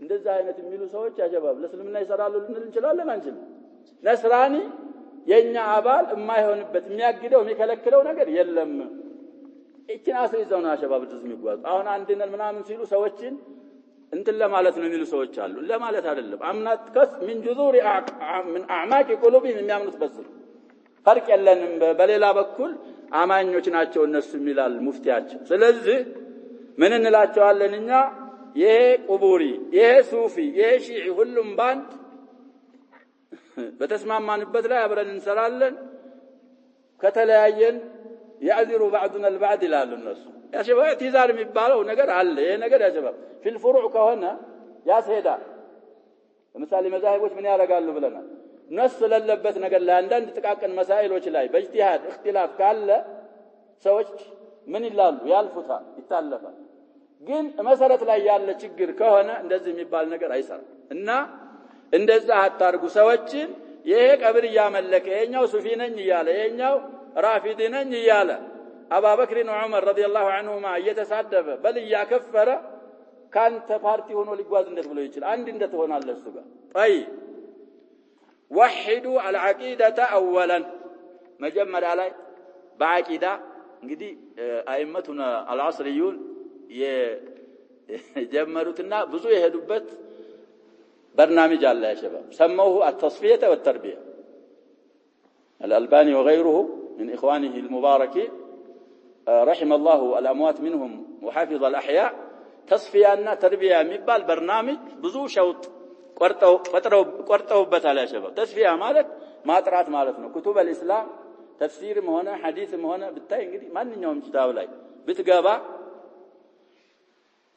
እንደዛ አይነት የሚሉ ሰዎች ያጀባብ ለስልምና ይሰራሉ ልንል እንችላለን አንችል ነስራኒ የኛ አባል የማይሆንበት የሚያግደው የሚከለክለው ነገር የለም እቺን አስይዘው ነው ያሸባብ ድዝም ይጓዝ አሁን አንድነን ምናምን ሲሉ ሰዎችን እንትን ለማለት ነው የሚሉ ሰዎች አሉ ለማለት አይደለም አምናት ከስ من جذور من اعماق قلوبهم የሚያምኑት በስ ፈርቅ የለንም በሌላ በኩል አማኞች ናቸው እነሱ ይላል ሙፍቲያቸው ስለዚህ ምን እንላቸዋለን እኛ ይሄ ቁቡሪ ይሄ ሱፊ ይሄ ሺዒ ሁሉም ባንድ በተስማማንበት ላይ አብረን እንሰራለን ከተለያየን ያዕذሩ بعضنا البعض ይላሉ እነሱ ያሸባብ ኢትዛር የሚባለው ነገር አለ ይሄ ነገር ያሸባብ في الفروع ከሆነ ያስሄዳ ለምሳሌ መዛሂቦች ምን ያደርጋሉ ብለናል ነስ ለለበት ነገር ላይ አንዳንድ ጥቃቅን መሳኢሎች ላይ በእጅቲሃድ اختلاف ካለ ሰዎች ምን ይላሉ ያልፉታል ይታለፋል ግን መሰረት ላይ ያለ ችግር ከሆነ እንደዚህ የሚባል ነገር አይሰራም እና እንደዛ አታርጉ ሰዎችን ይሄ ቀብር ያመለከ የኛው ሱፊ ነኝ ይያለ የኛው ራፊዲ ነኝ ይያለ አቡበክር ወዑመር ረዲየላሁ ዐንሁማ እየተሳደበ በል ያከፈረ ካንተ ፓርቲ ሆኖ ሊጓዝ እንደት ብሎ ይችላል አንድ እንደት ሆናል እሱ ጋር طيب وحدوا العقيده اولا መጀመሪያ ላይ በአቂዳ እንግዲህ አይመቱና አልዓስሪዩን የጀመሩትና ብዙ የሄዱበት برنامج الله يا شباب سموه التصفيه والتربيه الألباني وغيره من إخوانه المباركين رحم الله الأموات منهم وحافظ الأحياء تصفية تربية مبال برنامج بزو شوط قرطوا بتاع يا شباب تصفية مالك ما طرات مالتنا كتب الإسلام تفسير هنا حديث هنا بالتالي እንግዲህ ማንኛውም ኪታብ ላይ ብትገባ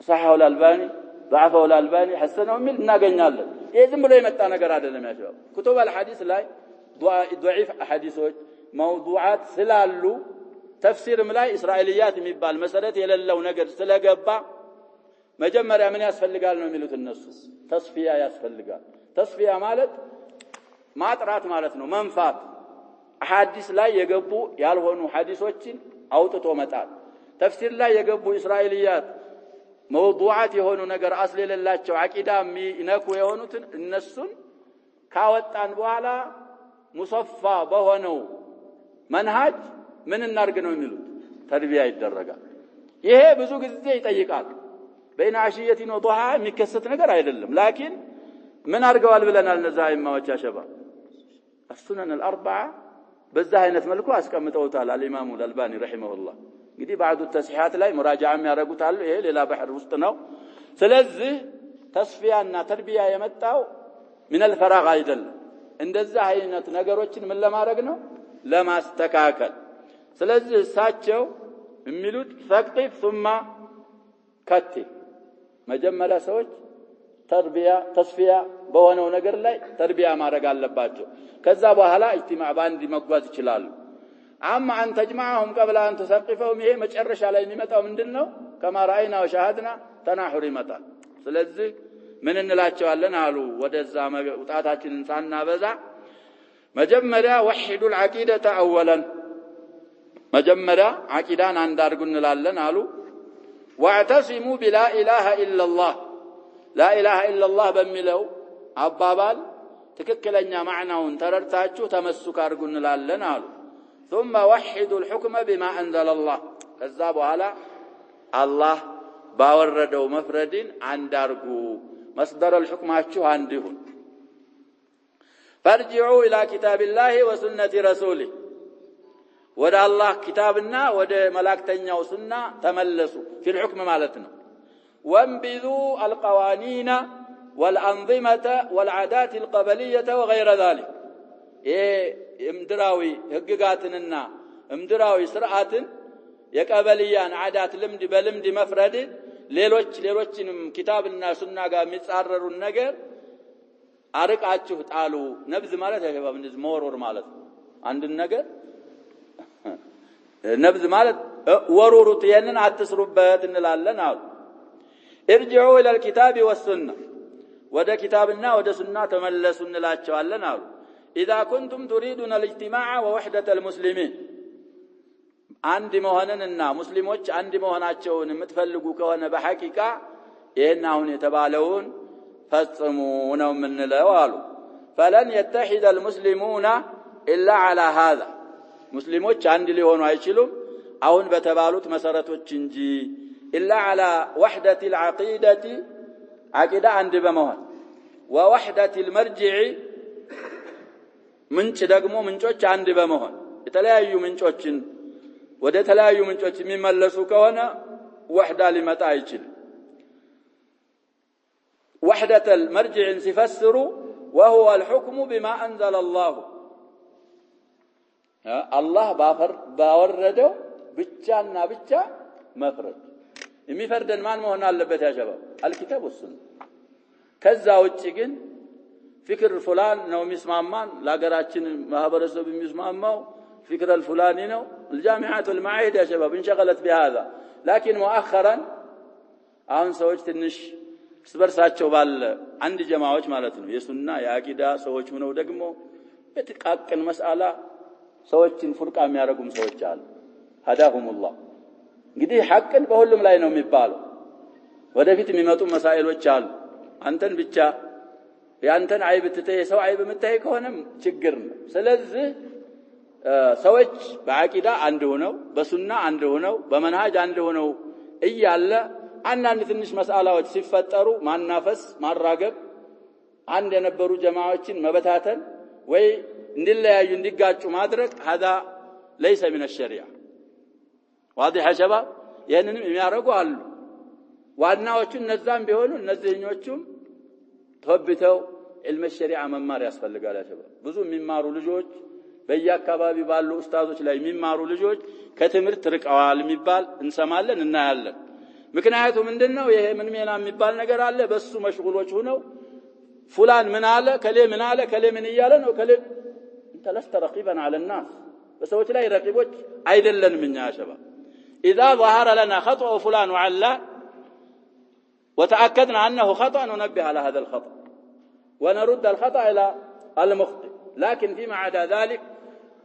صححه الألباني ضعفه الألباني حسنه من እናገኛለን ይሄ ዝም ብሎ የመጣ ነገር አይደለም يا شباب كتب الحديث ላይ ضعيف احاديثዎች موضوعات ስላሉ ተፍሲርም ላይ እስራኤልያት የሚባል መሰረት የሌለው ነገር ስለገባ መጀመሪያ ምን ያስፈልጋል ነው የሚሉት እነሱ ተስፊያ ያስፈልጋል ተስፊያ ማለት ማጥራት ማለት ነው መንፋት ሐዲስ ላይ የገቡ ያልሆኑ ሐዲሶችን አውጥቶ መጣል ተፍሲር ላይ የገቡ እስራኤልያት موضوعات የሆኑ ነገር አስል የሌላቸው አቂዳ የሚነኩ የሆኑትን እነሱን ካወጣን በኋላ ሙሰፋ በሆነው መንሃጅ ምን እናርግ ነው የሚሉት ተርቢያ ይደረጋል ይሄ ብዙ ጊዜ ይጠይቃል በእና አሽየቲን ወዱሃ የሚከሰት ነገር አይደለም ላኪን ምን አርገዋል ብለናል እነዛ አይማዎች ያሸባብ السنن الاربعه በዛ አይነት መልኩ አስቀምጠውታል አልኢማሙ አልባኒ ረሂመሁላህ እንግዲህ بعض التصحيحات ላይ ሙራጃዓ ያደርጉታል ይሄ ሌላ ባህር ውስጥ ነው ስለዚህ ተስፊያና ተርቢያ የመጣው من الفراغ አይደለም እንደዛ አይነት ነገሮችን ምን ለማድረግ ነው ለማስተካከል ስለዚህ እሳቸው የሚሉት ፈቅፍ ثم ከትፍ መጀመሪያ ሰዎች ተርቢያ ተስፊያ በሆነው ነገር ላይ ተርቢያ ማድረግ አለባቸው ከዛ በኋላ اجتماع ባንድ መጓዝ ይችላሉ አማ አን ተجمعهم قبل ان تثقفهم ይሄ መጨረሻ ላይ የሚመጣው ምንድነው كما راينا وشاهدنا تناحر ይመጣል ስለዚህ ምን እንላቸዋለን አሉ ወደዛ መውጣታችንን ሳናበዛ መጀመሪያ وحدوا العقيده اولا መጀመሪያ አቂዳን አንድ አድርጉ እንላለን አሉ واعتصموا بلا اله الا الله لا اله الا الله በሚለው አባባል ትክክለኛ ማዕናውን ተረድታችሁ ተመስክ አድርጉ እንላለን አሉ ثم وحدوا الحكم بما انزل الله ከዛ በኋላ አላህ ባወረደው መፍረድን አንድ አድርጉ مصدر الحكماችሁ አንድ ይሁን فارجعوا الى كتاب الله وسنه رسوله ወደ አላህ ኪታብና ወደ መላእክተኛው ሱና ተመለሱ في الحكم ማለትነው وانبذوا القوانين والانظمه والعادات القبليه وغير ذلك የምድራዊ ህግጋትንና ምድራዊ ስርዓትን የቀበልያን አዳት ልምድ በልምድ መፍረድ ሌሎችንም ኪታብና ሱና ጋር የሚጻረሩ ነገር አርቃችሁ ጣሉ ነብዝ ማለት ያሸባብ እንደዚህ መወርወር ማለት አንድ ነገር ነብዝ ማለት ወሩሩት የነን አትስሩበት እንላለን አሉ ارجعوا الى الكتاب والسنه ወደ ኪታብና ወደ ሱና ተመለሱ እንላቸዋለን አሉ اذا كنتم تريدون الاجتماع ووحده المسلمين አንድ መሆንንና ሙስሊሞች አንድ መሆናቸውን የምትፈልጉ ከሆነ በሐቂቃ ይሄን አሁን የተባለውን ፈጽሙ ነው የምንለው አሉ فلن يتحد المسلمون الا على هذا ሙስሊሞች አንድ ሊሆኑ አይችሉም አሁን በተባሉት መሰረቶች እንጂ الا على وحده العقيده عقيده አንድ በመሆን ووحده المرجع ምንጭ ደግሞ ምንጮች አንድ በመሆን የተለያዩ ምንጮችን ወደ ተለያዩ ምንጮች የሚመለሱ ከሆነ ወህዳ ሊመጣ አይችልም وحده المرجع ሲፈስሩ وهو الحكم بما انزل الله الله ባወረደው ብቻና ብቻ መፍረድ የሚፈርደን ማን መሆን አለበት ያሸባብ الكتاب والسنه ከዛ ውጪ ግን فكر فلان ነው የሚስማማን ለሀገራችን ማህበረሰብ የሚስማማው فكر الفلاني ነው الجامعات والمعاهد يا شباب انشغلت بهذا لكن مؤخرا አሁን ሰዎች ትንሽ ስበርሳቸው ባለ አንድ ጀማዓዎች ማለት ነው የሱና የአቂዳ ሰዎች ሆነው ደግሞ በጥቃቅን መስአላ ሰዎችን ፍርቃ የሚያረጉም ሰዎች አሉ هداهم الله እንግዲህ ሐቅን በሁሉም ላይ ነው የሚባለው ወደፊት የሚመጡ መሳኢሎች አሉ አንተን ብቻ ያንተን አይብ ትተህ ሰው አይብ የምታይ ከሆነም ችግር ነው ስለዚህ ሰዎች በአቂዳ አንድ ሆነው በሱና አንድ ሆነው በመንሃጅ አንድ ሆነው እያለ አንዳንድ ትንሽ መስአላዎች ሲፈጠሩ ማናፈስ ማራገብ አንድ የነበሩ ጀማዓዎችን መበታተን ወይ እንዲለያዩ እንዲጋጩ ማድረግ هذا ليس من الشريعه واضح يا شباب ይሄንንም የሚያረጉ አሉ ዋናዎቹ እነዛም ቢሆኑ እነዚህኞቹም ተወብተው علم الشريعه መማር ያስፈልጋል يا شباب ብዙ የሚማሩ ልጆች በየአካባቢ ባሉ ኡስታዞች ላይ የሚማሩ ልጆች ከትምህርት ርቀዋል የሚባል እንሰማለን እናያለን ምክንያቱም ምንድነው ይሄ ምን ሜና የሚባል ነገር አለ በሱ መሽጉሎች ሆነው فلان ምን አለ ከሌ ምን ይያለ ነው ከሌ انت لست رقيبا على الناس በሰዎች ላይ ረቂቦች አይደለንም እኛ شباب اذا ظهر لنا خطأ فلان وعلان وتاكدنا انه خطأ ننبه على هذا الخطأ ونرد الخطأ الى المخطئ لكن فيما عدا ذلك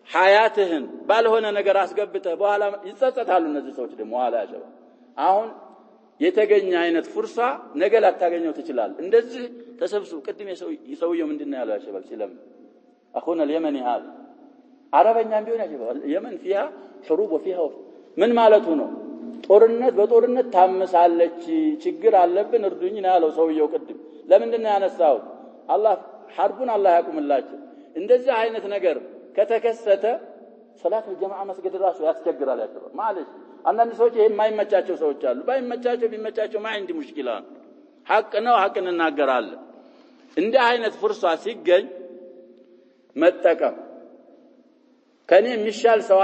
حياتهن ባልሆነ ነገር አስገብተህ በኋላ ይጸጸታሉ እነዚህ ሰዎች ደግሞ ኋላ ያጀባ አሁን የተገኘ አይነት ፍርሳ ነገ ላታገኘው ትችላል እንደዚህ ተሰብስቡ ቅድም የሰውየው ምንድነው ያለው ያሸባል ሲለም اخونا اليمني هذا አረበኛም ቢሆን ያሸባል የመን فيها حروب وفيها ምን ማለቱ ነው ጦርነት በጦርነት ታመሳለች ችግር አለብን እርዱኝ ነው ያለው ሰውየው ቅድም ለምንድነው ያነሳው አላህ ሐርቡን አላህ ያቁምላችሁ እንደዚህ አይነት ነገር ከተከሰተ ሶላት الجماعه መስገድ ራሱ ያስቸግራል ያሸባል ማለት አንዳንድ ሰዎች ይሄ የማይመቻቸው ሰዎች አሉ። ባይመቻቸው ቢመቻቸው ማይንዲ ሙሽኪላ ሐቅ ነው፣ ሐቅ እንናገራለን። እንዲህ አይነት ፍርሷ ሲገኝ መጠቀም ከኔ የሚሻል ሰው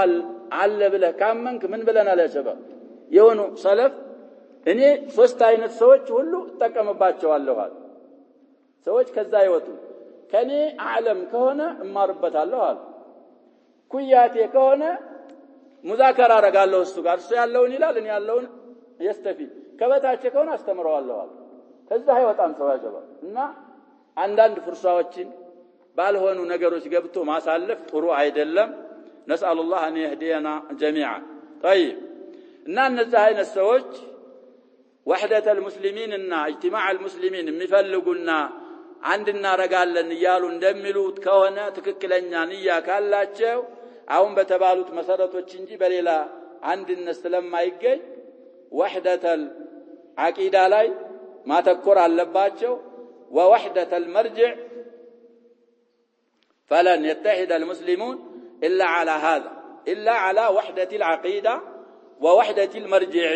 አለ ብለህ ካመንክ ምን ብለናል ያ ሸባብ የሆኑ ሰለፍ እኔ ሶስት አይነት ሰዎች ሁሉ እጠቀምባቸዋለሁ አለ። ሰዎች ከዛ ይወጡ ከኔ ዓለም ከሆነ እማርበታለሁ አለ። ኩያቴ ከሆነ ሙዛከራ አረጋለሁ እሱ ጋር እሱ ያለውን ይላል እኔ ያለውን يستفيد ከበታች ከሆነ አስተምረዋለሁ አለ። ከዛ አይወጣም ሰው ያጀባ እና አንዳንድ ፍርሳዎችን ባልሆኑ ነገሮች ገብቶ ማሳለፍ ጥሩ አይደለም። نسأل الله أن يهدينا جميعا. طيب እና እነዚህ አይነት ሰዎች وحدة المسلمين እና اجتماع المسلمين የሚፈልጉና አንድ እናረጋለን ይያሉ እንደሚሉት ከሆነ ትክክለኛ ንያ ካላቸው አሁን በተባሉት መሰረቶች እንጂ በሌላ አንድነት ስለማይገኝ وحدة العقيدة ላይ ማተኮር አለባቸው። ووحدة المرجع فلن يتحد المسلمون إلا على هذا إلا على وحدة العقيدة ووحدة المرجع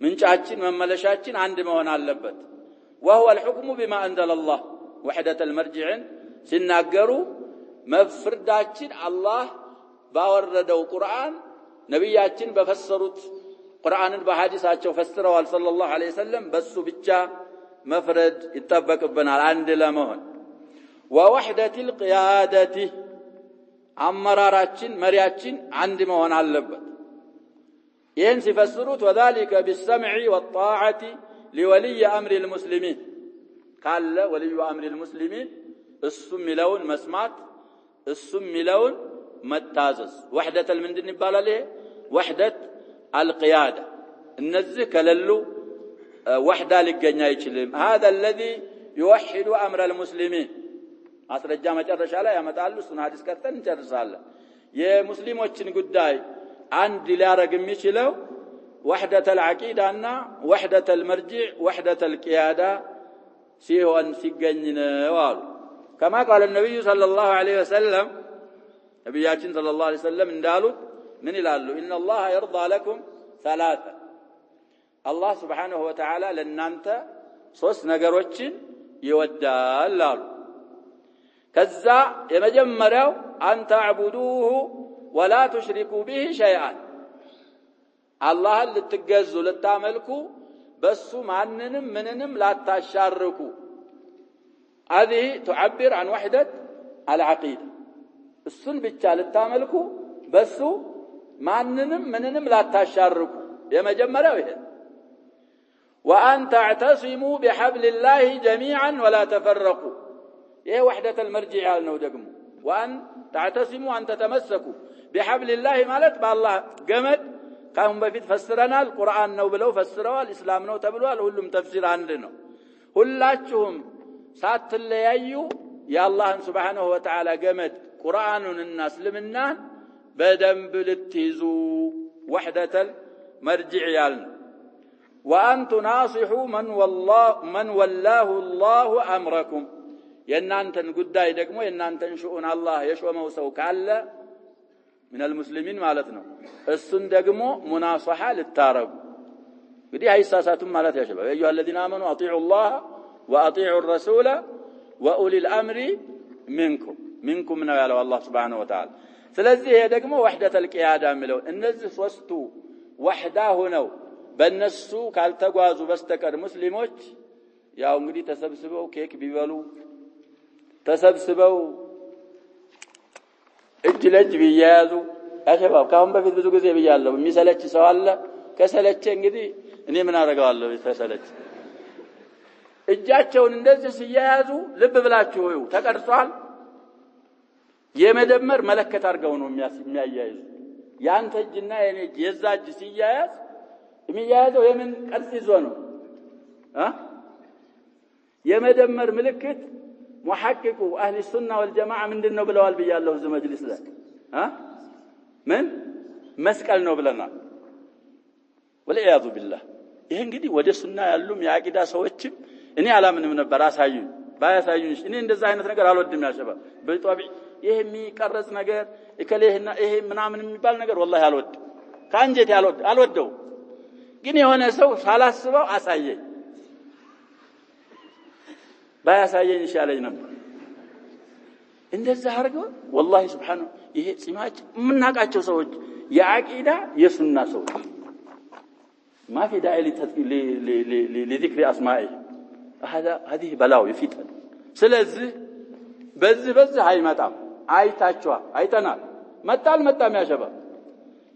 من شاچن مملشاچن عند مهون አለበት وهو الحكم بما أنزل الله وحدة المرجع ሲናገሩ መፍርዳችን አላህ ባወረደው ቁርአን ነብያችን በፈሰሩት ቁርአንን በሐዲሳቸው ፈስረዋል ሰለላሁ ዐለይሂ ወሰለም በሱ ብቻ መፍረድ ይተበቅብናል አንድ ለመሆን ووحدة القيادة አመራራችን መሪያችን አንድ መሆን አለበት። ይህን ሲፈስሩት وذلك بالسمع والطاعة لولي أمر المسلمين قال ولي أمر المسلمين እሱ ሚለውን መስማት እሱ ሚለውን መታዘዝ وحدة المندن ይባላል። ይሄ وحدة القيادة እነዚህ ከለሉ وحدة ሊገኝ አይችልም። هذا الذي يوحد أمر المسلمين ማስረጃ መጨረሻ ላይ ያመጣሉ። እሱን ሐዲስ ከተን እንጨርሳለን። የሙስሊሞችን ጉዳይ አንድ ሊያረግ የሚችለው وحدة العقيدة እና وحدة المرجع وحدة القيادة ሲሆን ሲገኝ ነው አሉ። كما قال النبي صلى الله عليه وسلم ነብያችን صلى الله عليه وسلم እንዳሉት ምን ይላሉ? إن الله يرضى لكم ثلاثة الله سبحانه وتعالى ለእናንተ ሶስት ነገሮችን ይወዳል አሉ። ከዛ የመጀመሪያው أن تعبدوه ولا تشركوا به شيئا አላህን ልትገዙ ልታመልኩ በሱ ማንንም ምንንም ላታሻርኩ هذه تعبر عن وحدة العقيدة እሱን ብቻ ልታመልኩ በሱ ማንንም ምንንም ላታሻርኩ የመጀመሪያው ይሄ وأن تعتصموا بحبل الله جميعا ولا تفرقوا ይሄ وحدة المرجع ያልነው ደግሞ وأن تعتصموا أن تتمسكوا بحبل الله ማለት በአላህ ገመድ ካሁን በፊት ፈስረናል። ቁርአን ነው ብለው ፈስረዋል። እስላም ነው ተብሏል። ሁሉም ተፍሲር አንድ ነው። ሁላችሁም ሳትለያዩ የአላህን Subhanahu Wa Ta'ala ገመድ ቁርአኑንና እስልምናን በደንብ ልትይዙ وحدة المرجع ያልነው وأن تناصحوا من والله الله أمركم የናንተን ጉዳይ ደግሞ የናንተን شؤون الله የሾመው ሰው ካለ من المسلمين ማለት ነው እሱን ደግሞ ሙናሰሐ ልታረጉ እንግዲህ አይሳሳቱም ማለት ያሸባብ አዩሃ الذين آمنوا اطيعوا الله واطيعوا الرسول واولي الامر منكم ነው ያለው አላህ Subhanahu Wa Ta'ala። ስለዚህ ይሄ ደግሞ وحدة القيادة የሚለው እነዚህ ሶስቱ ወህዳ ሆነው በእነሱ ካልተጓዙ በስተቀር ሙስሊሞች ያው እንግዲህ ተሰብስበው ኬክ ቢበሉ ተሰብስበው እጅ ለእጅ ቢያያዙ ያሸባብ ካሁን በፊት ብዙ ጊዜ ብያለሁ። የሚሰለች ሰው አለ። ከሰለቸ እንግዲህ እኔ ምን አደርጋለሁ? ተሰለች እጃቸውን እንደዚህ ሲያያዙ ልብ ብላችሁ ሆዩ ተቀርጿል። የመደመር መለከት አድርገው ነው የሚያያይዙ። ያንተ እጅና የኔ እጅ የዛ እጅ ሲያያዝ የሚያያዘው የምን ቅርጽ ይዞ ነው? የመደመር ምልክት ሙሐቂቁ አህሊ ሱና ወልጀማዓ ምንድነው ብለዋል ብያለሁ እዚህ መጅሊስ ላይ ምን መስቀል ነው ብለናል። ወለያዙ ቢላህ ይሄ እንግዲህ ወደ ሱና ያሉም የአቂዳ ሰዎችም እኔ አላምንም ነበር አሳዩኝ ባያሳዩኝ እኔ እንደዛ አይነት ነገር አልወድም ያሸባብ በጧቢ ይሄ የሚቀረጽ ነገር እከሌህና ይሄ ምናምን የሚባል ነገር ወላሂ አልወድም። ካንጀት አልወደው ግን የሆነ ሰው ሳላስበው አሳየኝ ባያሳየኝ ይሻለኝ ነበር እንደዛ አርገው والله سبحانه ይሄ ጺማች ምናቃቸው ሰዎች የአቂዳ የሱና ሰዎች ما في داعي لذكر اسمائه هذه بلاو يفتن ስለዚህ በዚህ አይመጣም አይታችኋል አይተናል መጣም ያሸባ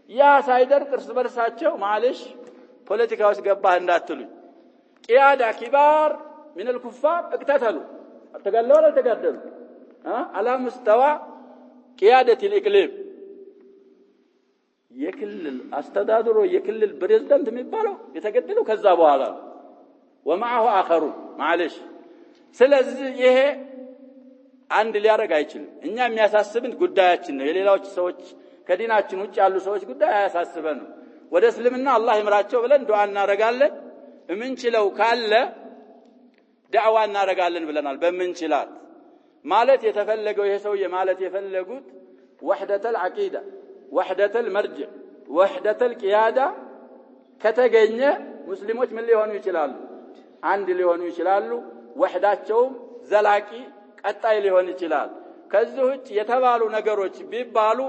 ያ ሳይደርቅ እርስ በርሳቸው ማለሽ ፖለቲካውስ ገባህ እንዳትሉኝ ቂያዳ ኪባር من الكفار اقتتلوا تقالوا ولا تقدلوا على مستوى قيادة الإقليم يكلل استدادروا يكلل بريزدنت የሚባለው የተገደለው ከዛ በኋላ ومعه آخرون معلش ስለዚህ ይሄ አንድ ሊያረግ አይችልም እኛ የሚያሳስብን ጉዳያችን ነው የሌላዎች ሰዎች ከዲናችን ውጭ ያሉ ሰዎች ጉዳይ አያሳስበንም ወደ እስልምና አላህ ይምራቸው ብለን ዱዓ እናረጋለን እምንችለው ካለ ዳዕዋ እናረጋለን ብለናል በመንችላት ማለት የተፈለገው ይሄ ሰው ማለት የፈለጉት وحدة العقيدة وحدة المرجع وحدة القيادة ከተገኘ ሙስሊሞች ምን ሊሆኑ ይችላሉ አንድ ሊሆኑ ይችላሉ ወህዳቸው ዘላቂ ቀጣይ ሊሆን ይችላል ከዚህ ውጭ የተባሉ ነገሮች ቢባሉ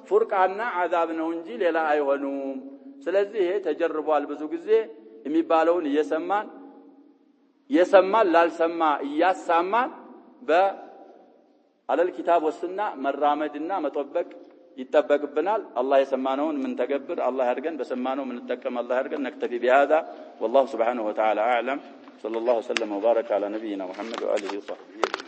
ፉርቃና አዛብ ነው እንጂ ሌላ አይሆኑም ስለዚህ ይሄ ተጀርቧል ብዙ ጊዜ የሚባለውን የሰማን ላልሰማ ያሳማን በአለል ኪታብ ወስና መራመድና መጠበቅ ይተበቅብናል አላህ የሰማነውን ምን ተገብር አላህ ያርገን በሰማነው ምን ተጠቀም አላህ ያርገን نكتفي بهذا والله سبحانه وتعالى اعلم صلى الله وسلم وبارك على نبينا محمد واله وصحبه